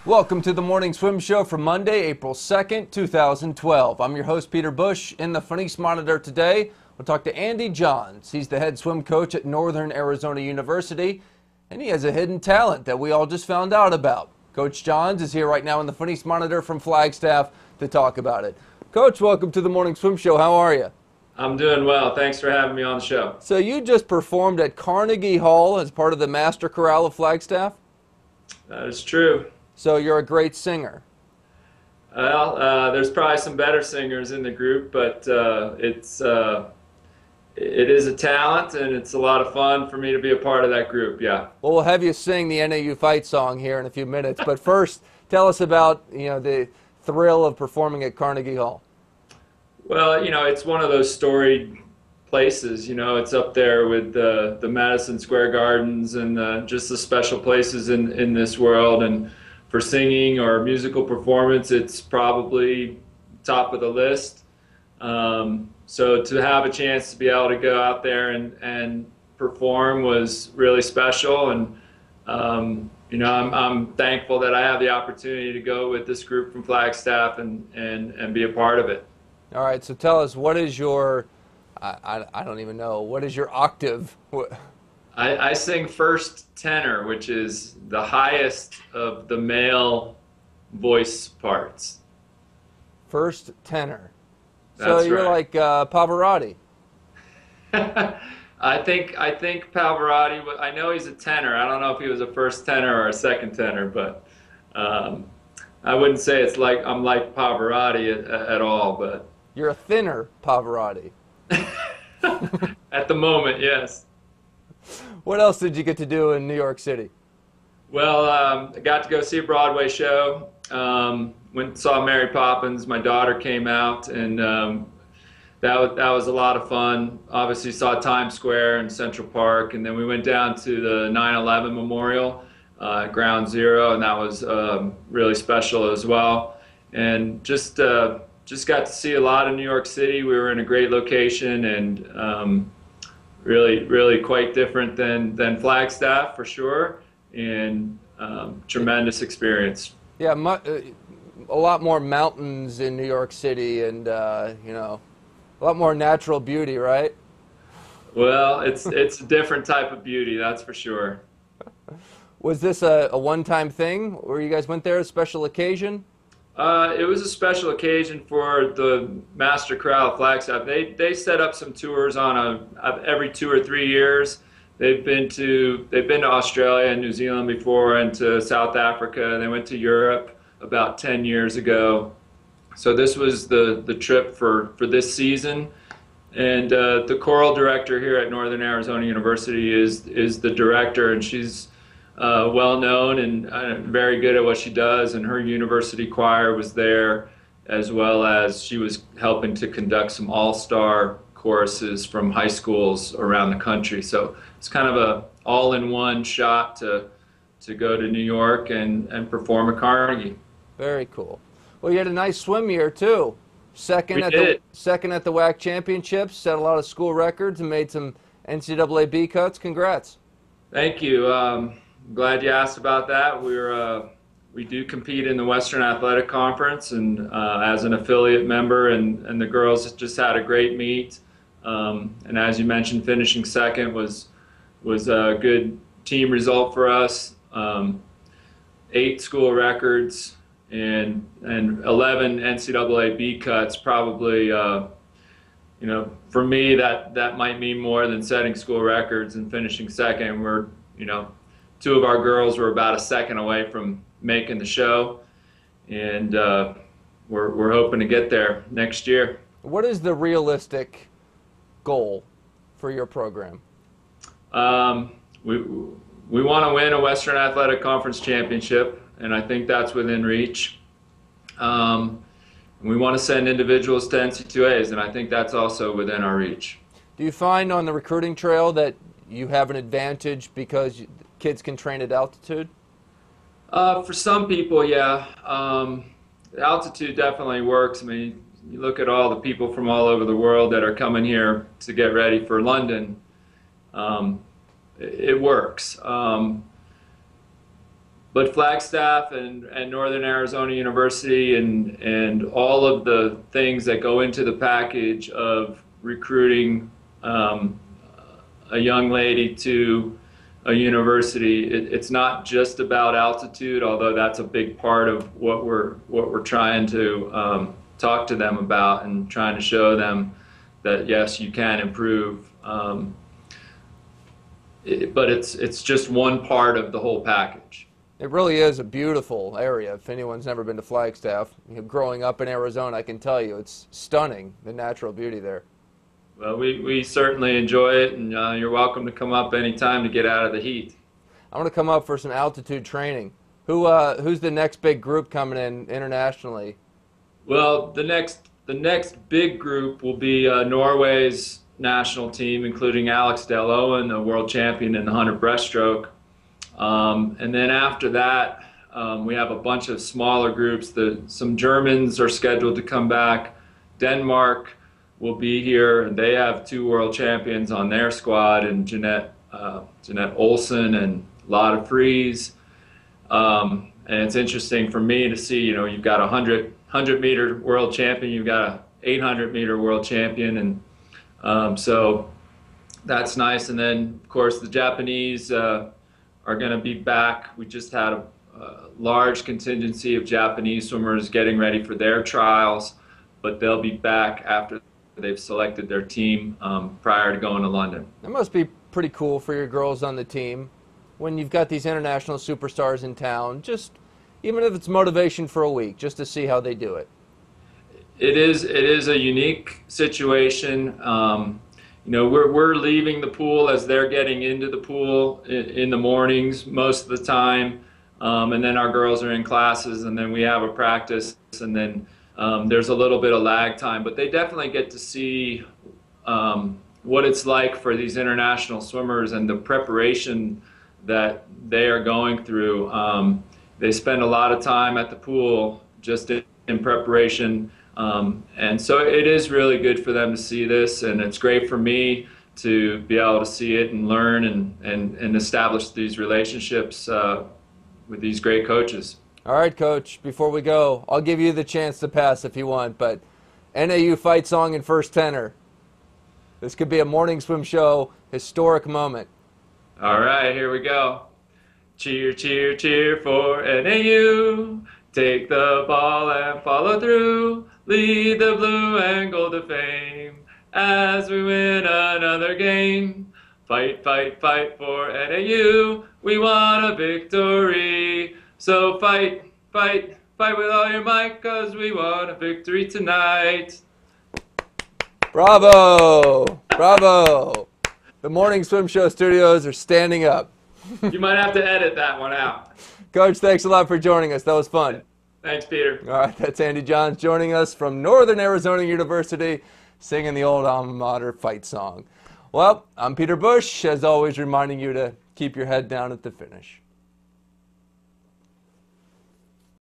Welcome to the Morning Swim Show for Monday, April 2nd, 2012. I'm your host, Peter Bush. In the Phoenix Monitor today, we'll talk to Andy Johns. He's the head swim coach at Northern Arizona University, and he has a hidden talent that we all just found out about. Coach Johns is here right now in the Phoenix Monitor from Flagstaff to talk about it. Coach, welcome to the Morning Swim Show. How are you? I'm doing well. Thanks for having me on the show. So you just performed at Carnegie Hall as part of the Master Chorale of Flagstaff? That is true. So you're a great singer. Well, there's probably some better singers in the group, but it is a talent, and it's a lot of fun for me to be a part of that group, yeah. Well, we'll have you sing the NAU fight song here in a few minutes, but first, tell us about the thrill of performing at Carnegie Hall. Well, it's one of those storied places. It's up there with the Madison Square Gardens and just the special places in this world. And for singing or musical performance, it's probably top of the list. So to have a chance to be able to go out there and perform was really special. And I'm thankful that I have the opportunity to go with this group from Flagstaff and be a part of it. All right, so tell us, what is your, I don't even know, what is your octave? I sing first tenor, which is the highest of the male voice parts. First tenor. That's so you're right. like Pavarotti. I think Pavarotti, I know he's a tenor. I don't know if he was a first tenor or a second tenor, but I wouldn't say I'm like Pavarotti at all. But you're a thinner Pavarotti. At the moment, yes. What else did you get to do in New York City? Well, I got to go see a Broadway show. Went and saw Mary Poppins. My daughter came out, and that was a lot of fun. Obviously saw Times Square and Central Park, and then we went down to the 9/11 Memorial, Ground Zero, and that was really special as well. And just got to see a lot of New York City. We were in a great location, and really quite different than Flagstaff for sure, and tremendous experience. Yeah, a lot more mountains in New York City, and a lot more natural beauty, right? Well, it's a different type of beauty, that's for sure. Was this a one-time thing, where you guys went there, a special occasion? It was a special occasion for the Master Chorale of Flagstaff. They set up some tours on every 2 or 3 years. They've been to Australia and New Zealand before, and to South Africa. They went to Europe about 10 years ago. So this was the trip for this season. And the choral director here at Northern Arizona University is the director, and she's well known and very good at what she does, and her university choir was there, as well as she was helping to conduct some all-star choruses from high schools around the country. So it's kind of a all-in-one shot to go to New York and perform at Carnegie. Very cool. Well, you had a nice swim year too. Second at the WAC championships, set a lot of school records, and made some NCAA B cuts. Congrats. Thank you. Glad you asked about that. We do compete in the Western Athletic Conference, and as an affiliate member, and the girls just had a great meet. And as you mentioned, finishing second was a good team result for us. 8 school records and 11 NCAA B cuts. Probably, for me that might mean more than setting school records and finishing second. We're, 2 of our girls were about a second away from making the show, and we're hoping to get there next year. What is the realistic goal for your program? We want to win a Western Athletic Conference championship, and I think that's within reach. We want to send individuals to NC2As, and I think that's also within our reach. Do you find on the recruiting trail that you have an advantage because kids can train at altitude? For some people, yeah. Altitude definitely works. I mean, you look at all the people from all over the world that are coming here to get ready for London. it works. But Flagstaff and Northern Arizona University and all of the things that go into the package of recruiting a young lady to a university, it's not just about altitude, although that's a big part of what we're trying to talk to them about and trying to show them that yes, you can improve. But it's just one part of the whole package. It really is a beautiful area. If anyone's never been to Flagstaff, growing up in Arizona, I can tell you it's stunning, the natural beauty there. Well, we certainly enjoy it, and you're welcome to come up anytime to get out of the heat. I want to come up for some altitude training. Who's the next big group coming in internationally? Well, the next big group will be Norway's national team, including Alex Del Owen, the world champion in the 100 breaststroke. And then after that, we have a bunch of smaller groups. Some Germans are scheduled to come back. Denmark will be here, and they have 2 world champions on their squad, and Jeanette Olsen and Lotte Friis. And it's interesting for me to see, you've got a 100-meter world champion, you've got a 800-meter world champion, and so that's nice. And then, of course, the Japanese are going to be back. We just had a large contingency of Japanese swimmers getting ready for their trials, but they'll be back after they've selected their team prior to going to London. That must be pretty cool for your girls on the team when you've got these international superstars in town, just even if it's motivation for a week, just to see how they do it. It is a unique situation. We're leaving the pool as they're getting into the pool in the mornings most of the time, and then our girls are in classes, and then we have a practice, and then there's a little bit of lag time. But they definitely get to see what it's like for these international swimmers and the preparation that they are going through. They spend a lot of time at the pool just in preparation. And so it is really good for them to see this, and it's great for me to be able to see it and learn and establish these relationships with these great coaches. All right, Coach, before we go, I'll give you the chance to pass if you want, but NAU fight song in first tenor. This could be a morning swim show historic moment. All right, here we go. Cheer, cheer, cheer for NAU. Take the ball and follow through. Lead the blue and gold to fame as we win another game. Fight, fight, fight for NAU. We want a victory. So fight, fight, fight with all your might, 'cause we want a victory tonight. Bravo! Bravo! The Morning Swim Show studios are standing up. You might have to edit that one out. Coach, thanks a lot for joining us. That was fun. Thanks, Peter. All right, that's Andy Johns joining us from Northern Arizona University, singing the old alma mater fight song. Well, I'm Peter Bush, as always, reminding you to keep your head down at the finish.